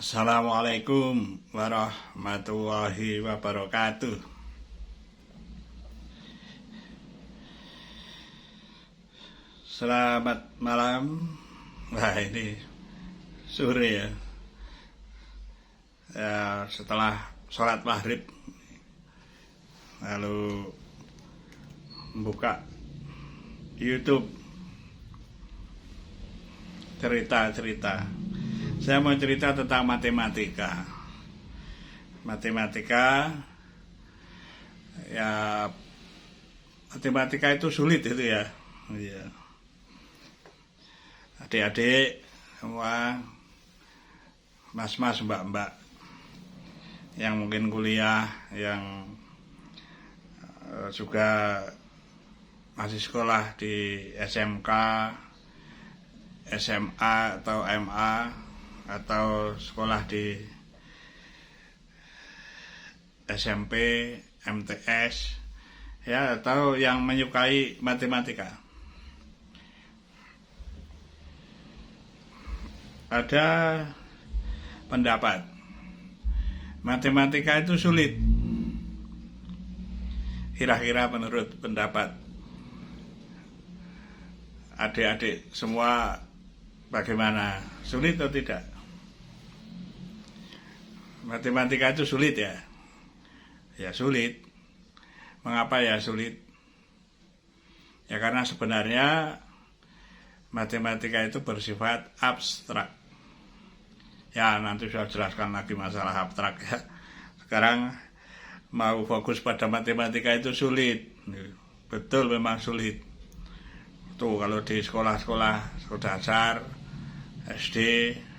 Assalamualaikum warahmatullahi wabarakatuh. Selamat malam. Wah, ini sore ya. Setelah sholat maghrib lalu buka YouTube, cerita-cerita. Saya mau cerita tentang matematika. Ya, matematika itu sulit itu ya. Iya. Adik-adik semua, mas-mas, mbak-mbak yang mungkin kuliah, yang juga masih sekolah di SMK, SMA atau MA, atau sekolah di SMP, MTS, ya, atau yang menyukai matematika. Ada pendapat matematika itu sulit. Kira-kira menurut pendapat adik-adik semua bagaimana? Sulit atau tidak? Matematika itu sulit ya? Ya sulit. Mengapa ya sulit? Ya karena sebenarnya matematika itu bersifat abstrak. Ya nanti saya jelaskan lagi masalah abstrak ya. Sekarang mau fokus pada matematika itu sulit. Betul, memang sulit. Tuh kalau di sekolah-sekolah dasar, SD,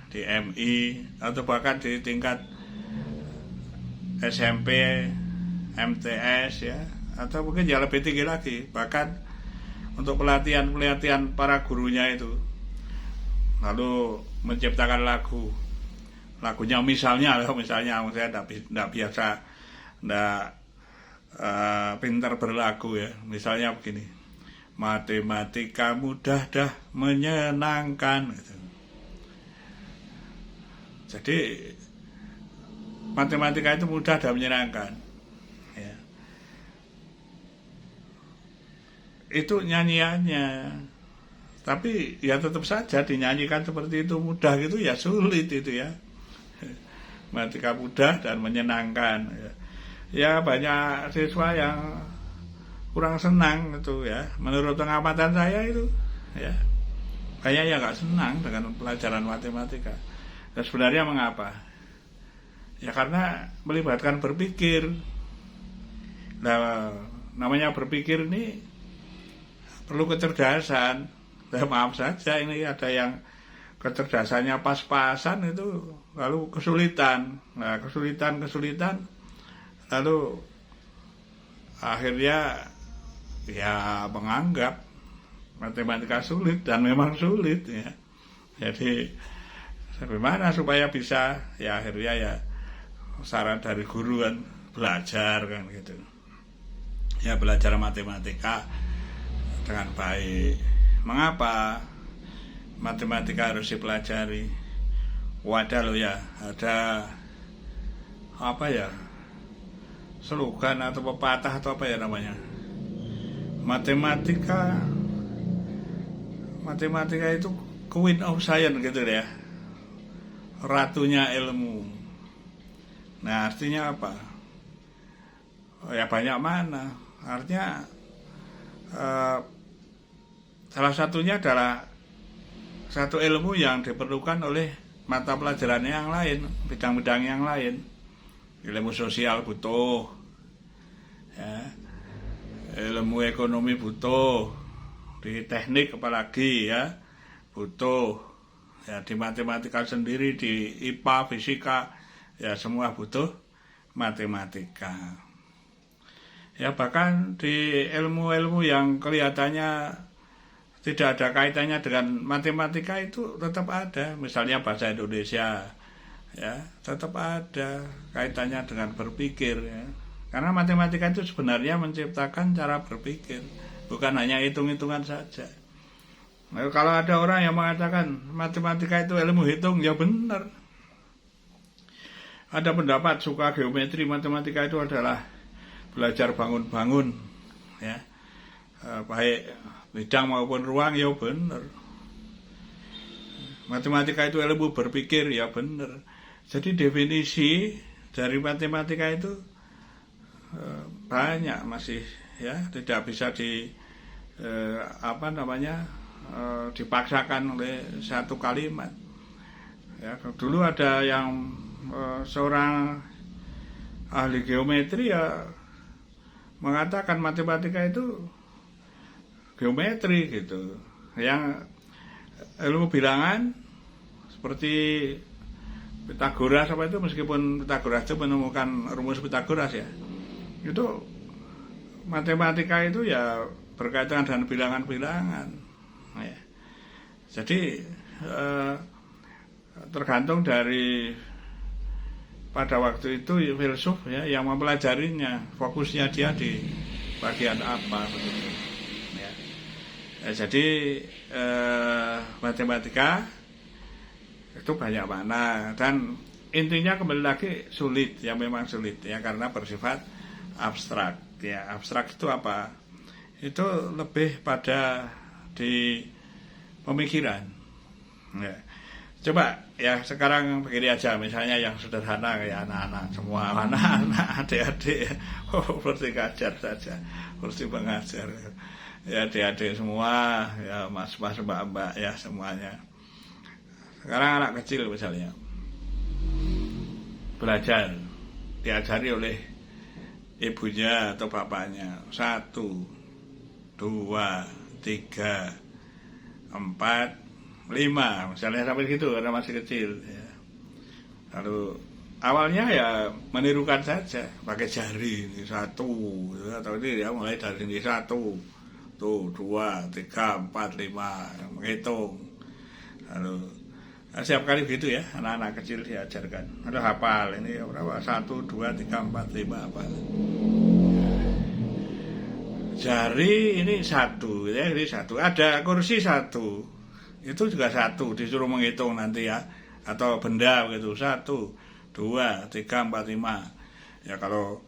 di MI, atau bahkan di tingkat SMP, MTS ya, atau mungkin ya lebih tinggi lagi, bahkan untuk pelatihan para gurunya itu, lalu menciptakan lagunya misalnya saya tidak biasa, tidak pintar berlagu ya, misalnya begini, matematika mudah dah menyenangkan gitu. Jadi matematika itu mudah dan menyenangkan ya. Itu nyanyiannya, tapi ya tetap saja dinyanyikan seperti itu mudah gitu ya, sulit itu ya. Matematika mudah dan menyenangkan ya. Ya banyak siswa yang kurang senang itu ya, menurut pengamatan saya itu ya, banyak yang nggak senang dengan pelajaran matematika. Dan sebenarnya mengapa? Ya karena melibatkan berpikir. Nah, namanya berpikir ini perlu kecerdasan. Nah, maaf saja ini ada yang kecerdasannya pas-pasan itu lalu kesulitan. Nah, kesulitan lalu akhirnya ya menganggap matematika sulit, dan memang sulit ya. Jadi bagaimana supaya bisa, ya akhirnya ya saran dari guru kan belajar kan gitu ya, belajar matematika dengan baik. Mengapa matematika harus dipelajari? Wadah loh ya, ada apa ya, slogan atau pepatah atau apa ya namanya, matematika itu queen of science gitu ya, ratunya ilmu. Nah artinya apa? Oh, ya banyak mana. Artinya salah satunya adalah satu ilmu yang diperlukan oleh mata pelajaran yang lain, bidang-bidang yang lain. Ilmu sosial butuh ya, ilmu ekonomi butuh, di teknik apalagi ya butuh ya, di matematika sendiri, di IPA, fisika ya, semua butuh matematika. Ya bahkan di ilmu-ilmu yang kelihatannya tidak ada kaitannya dengan matematika itu tetap ada. Misalnya bahasa Indonesia ya, tetap ada kaitannya dengan berpikir ya. Karena matematika itu sebenarnya menciptakan cara berpikir, bukan hanya hitung-hitungan saja. Nah, kalau ada orang yang mengatakan matematika itu ilmu hitung, ya benar. ada pendapat suka geometri matematika itu adalah belajar bangun-bangun, ya, baik bidang maupun ruang, ya bener. Matematika itu ilmu berpikir, ya bener. Jadi definisi dari matematika itu banyak masih, ya, tidak bisa dipaksakan oleh satu kalimat. Ya, dulu ada yang seorang ahli geometri ya mengatakan matematika itu geometri gitu. Yang ilmu bilangan seperti Pythagoras apa itu, meskipun Pythagoras itu menemukan rumus Pythagoras, ya, itu matematika itu ya berkaitan dengan bilangan-bilangan, ya. Jadi tergantung dari pada waktu itu filsuf, ya, yang mempelajarinya, fokusnya dia di bagian apa begitu, ya. Jadi matematika itu banyak makna, dan intinya kembali lagi sulit, ya, memang sulit, ya, karena bersifat abstrak, ya. Abstrak itu apa? Itu lebih pada di pemikiran, ya. Coba ya sekarang begini aja, misalnya yang sederhana kayak anak-anak semua, anak-anak, adik-adik, seperti ngajar saja, seperti mengajar, ya, adik-adik semua, ya, mas-mas, mbak-mbak, ya, semuanya. Sekarang anak kecil misalnya belajar, diajari oleh ibunya atau bapaknya 1, 2, 3, 4, 5, misalnya sampai gitu karena masih kecil, ya. Lalu awalnya ya menirukan saja, pakai jari, ini 1, atau ini ya mulai dari ini 1, 2, 3, 4, 5, menghitung. Lalu setiap kali begitu, ya, anak-anak kecil diajarkan. Ada hafal, ini berapa? 1, 2, 3, 4, 5 apa? Jari ini 1, ya, ini 1. Ada kursi 1, itu juga 1, disuruh menghitung nanti, ya. Atau benda begitu, 1, 2, 3, 4, 5. Ya, kalau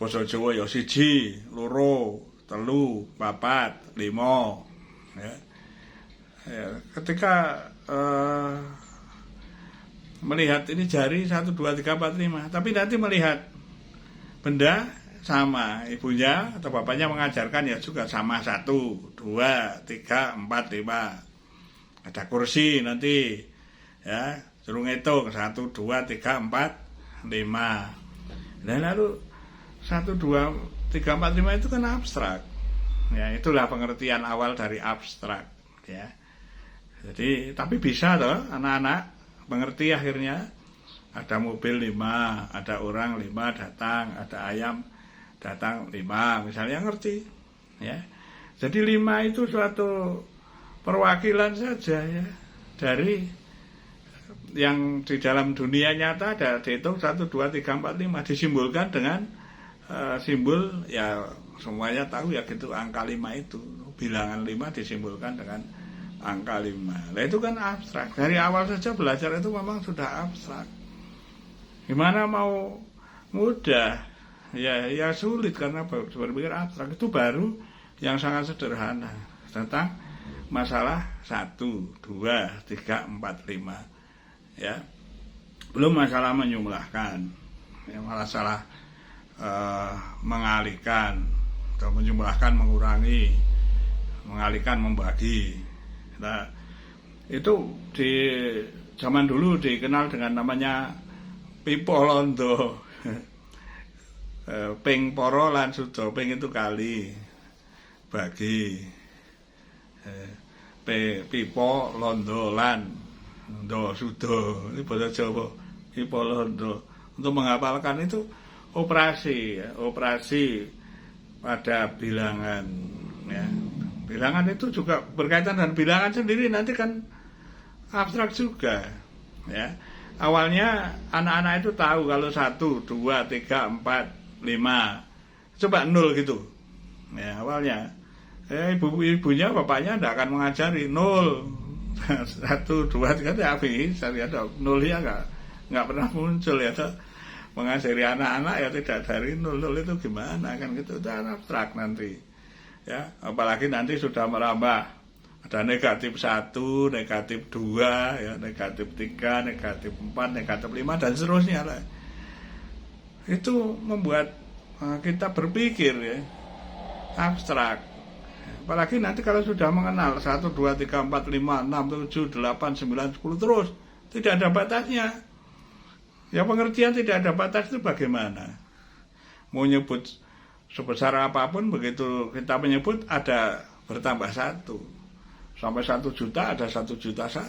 basa Jawa ya 1, 2, 3, 4, 5, ya. Ya, ketika melihat ini jari 1, 2, 3, 4, 5, tapi nanti melihat benda sama, ibunya atau bapaknya mengajarkan ya juga sama, 1, 2, 3, 4, 5. Ada kursi nanti, ya, suruh ngitung 1, 2, 3, 4, 5. Dan lalu 1, 2, 3, 4, 5 itu kan abstrak, ya. Itulah pengertian awal dari abstrak, ya. Jadi tapi bisa toh anak-anak mengerti akhirnya. Ada mobil 5, ada orang 5 datang, ada ayam datang 5, misalnya, ngerti, ya. Jadi 5 itu suatu perwakilan saja, ya, dari yang di dalam dunia nyata ada dihitung 1, 2, 3, 4, 5, disimbolkan dengan simbol, ya, semuanya tahu, ya, gitu, angka 5 itu, bilangan 5 disimbolkan dengan angka 5. Nah, itu kan abstrak. Dari awal saja belajar itu memang sudah abstrak. Gimana mau mudah? Ya sulit karena berpikir abstrak. Itu baru yang sangat sederhana tentang masalah 1, 2, 3, 4, 5, ya. Belum masalah menyumlahkan, ya, masalah mengalihkan atau menjumlahkan, mengurangi, mengalihkan, membagi. Nah, itu di zaman dulu dikenal dengan namanya pipo londo. Ping poro lan sudo, ping itu kali, bagi, pipo londo lan do sudo, ini bahasa Jawa, pipo londo. Untuk menghafalkan itu operasi, ya, operasi pada bilangan, ya. Bilangan itu juga berkaitan dengan bilangan sendiri, nanti kan abstrak juga, ya. Awalnya anak-anak itu tahu kalau 1, 2, 3, 4, 5, coba 0 gitu, ya, awalnya. Ibunya bapaknya tidak akan mengajari 0, 1, 2, 3, ya bisa, ya, 0 ya nggak pernah muncul, ya. mengajari anak-anak ya tidak dari nol itu gimana kan gitu, itu abstrak nanti ya, apalagi nanti sudah merambah ada negatif 1, negatif 2 ya, negatif 3, negatif 4, negatif 5 dan seterusnya lah. Itu membuat kita berpikir ya abstrak. Apalagi nanti kalau sudah mengenal 1, 2, 3, 4, 5, 6, 7, 8, 9, 10 terus tidak ada batasnya. Ya pengertian tidak ada batas itu bagaimana? Mau nyebut sebesar apapun, begitu kita menyebut ada bertambah 1. Sampai 1 juta ada 1 juta 1.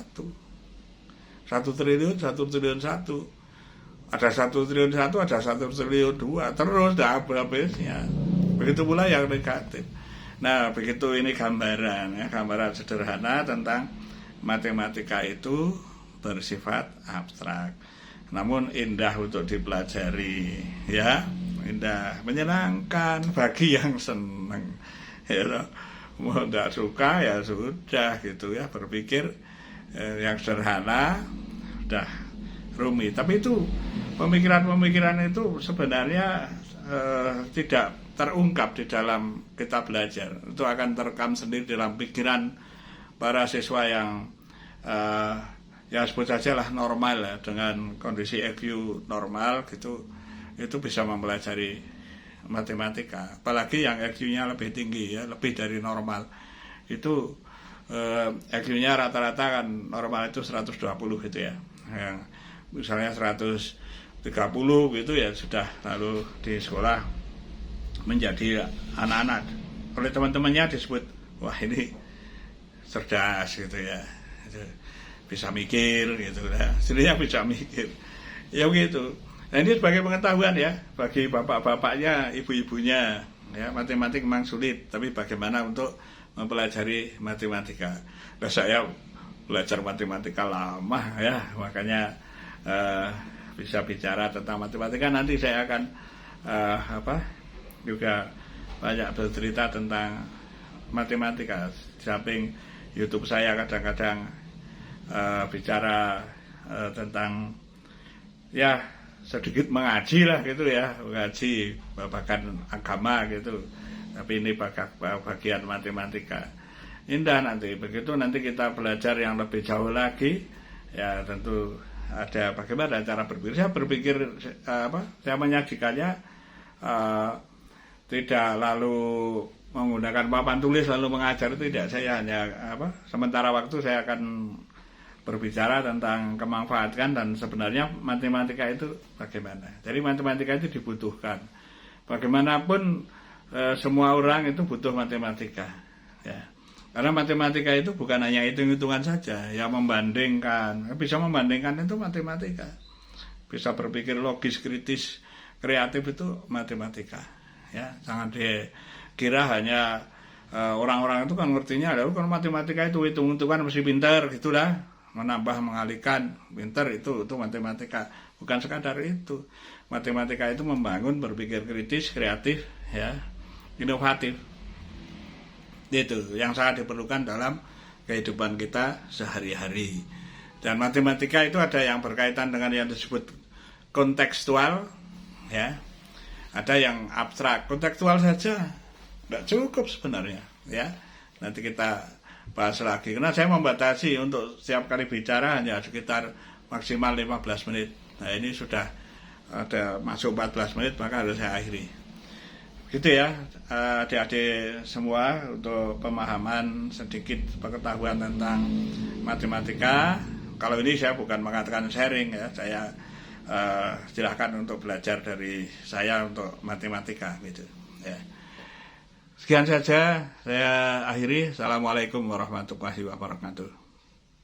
1 triliun 1 triliun 1. Ada 1 triliun 1, ada 1 triliun 2. Terus dah habisnya. Begitu pula yang negatif. Nah, begitu ini gambaran ya, gambaran sederhana tentang matematika itu bersifat abstrak. Namun indah untuk dipelajari ya, indah, menyenangkan bagi yang senang ya. Mau tidak suka ya sudah gitu ya, berpikir yang sederhana sudah rumit. Tapi itu pemikiran-pemikiran itu sebenarnya tidak terungkap di dalam kita belajar. Itu akan terekam sendiri dalam pikiran para siswa yang ya sebut saja lah normal ya, dengan kondisi EQ normal gitu, itu bisa mempelajari matematika. Apalagi yang EQ-nya lebih tinggi ya, lebih dari normal. Itu EQ-nya rata-rata kan normal itu 120 gitu ya. Yang misalnya 130 gitu ya sudah lalu di sekolah menjadi anak-anak. Oleh teman-temannya disebut wah ini cerdas gitu ya. Bisa mikir gitu lah, sebenarnya bisa mikir ya begitu. Nah ini sebagai pengetahuan ya bagi bapak-bapaknya, ibu-ibunya ya, matematik memang sulit, tapi bagaimana untuk mempelajari matematika. Nah, saya belajar matematika lama ya, makanya bisa bicara tentang matematika. Nanti saya akan juga banyak bercerita tentang matematika. Di samping YouTube saya kadang-kadang bicara tentang ya sedikit mengaji lah gitu ya, mengaji bahkan agama gitu, tapi ini bagian matematika. Indah nanti, begitu nanti kita belajar yang lebih jauh lagi ya, tentu ada bagaimana cara berpikir. Saya berpikir saya menyajikannya tidak lalu menggunakan papan tulis lalu mengajar, itu tidak. Saya hanya sementara waktu saya akan berbicara tentang kemanfaatan dan sebenarnya matematika itu bagaimana. Jadi matematika itu dibutuhkan. Bagaimanapun semua orang itu butuh matematika. Ya. Karena matematika itu bukan hanya hitung-hitungan saja, ya membandingkan. Bisa membandingkan itu matematika. Bisa berpikir logis, kritis, kreatif itu matematika. Ya, jangan dikira hanya orang-orang itu kan ngertinya lalu kalau matematika itu hitung-hitungan mesti pintar gitulah. Menambah, mengalihkan, pintar itu matematika. Bukan sekadar itu. Matematika itu membangun berpikir kritis, kreatif, ya, inovatif. Itu yang sangat diperlukan dalam kehidupan kita sehari-hari. Dan matematika itu ada yang berkaitan dengan yang disebut kontekstual, ya. Ada yang abstrak. Kontekstual saja tidak cukup sebenarnya, ya. Nanti kita bahas lagi, karena saya membatasi untuk setiap kali bicara hanya sekitar maksimal 15 menit. Nah ini sudah ada masuk 14 menit, maka harus saya akhiri gitu ya. Adik-adik semua, untuk pemahaman sedikit pengetahuan tentang matematika. Kalau ini saya bukan mengatakan sharing ya, saya silakan untuk belajar dari saya untuk matematika gitu ya. Sekian saja saya akhiri. Assalamualaikum warahmatullahi wabarakatuh.